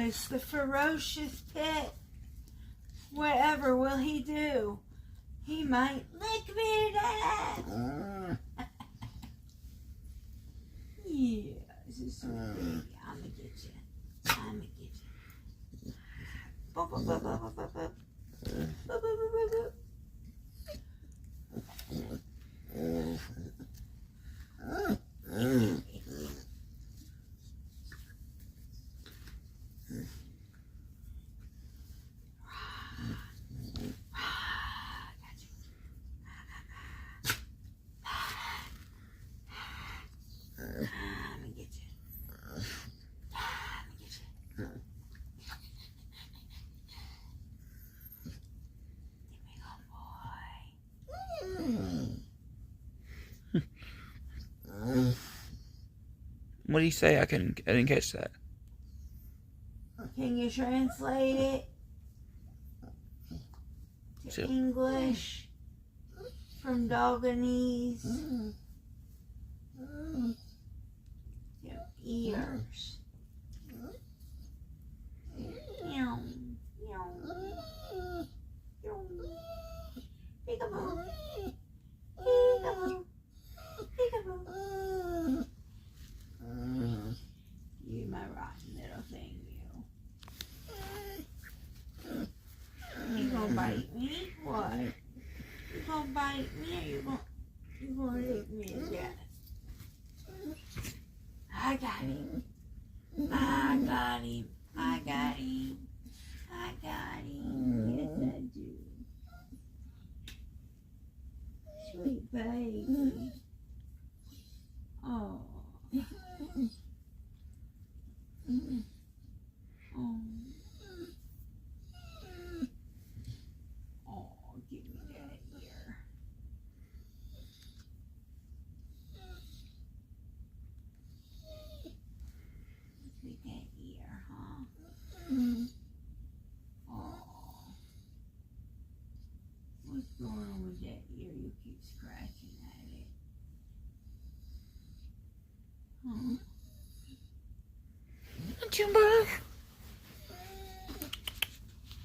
It's the ferocious pit. Whatever will he do? He might lick me to death. Yeah, this is so big. I'm gonna get you. I'm gonna get you. Boop, boop, boop, boop, boop, boop, boop. Boop, boop, boop, boop, boop. What do you say? I didn't catch that. Can you translate it to English from Dogonese? Your ears. Meow, meow, meow. Peekaboo, peekaboo, peekaboo. You my rotten little thing, you. You gonna bite me? What? You gonna bite me or you gonna lick me to death? I got him. I got him. I got him. I got him. Yes, I do. Sweet baby. Oh. Oh. Oh, give me that ear. With that ear, huh? Oh. What's going on with that ear? You keep scratching at it. Huh? Jumbo.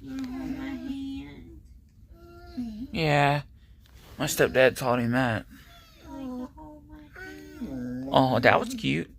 You wanna hold my hand? Yeah. My stepdad taught him that. Like to hold my hand? Oh, that was cute.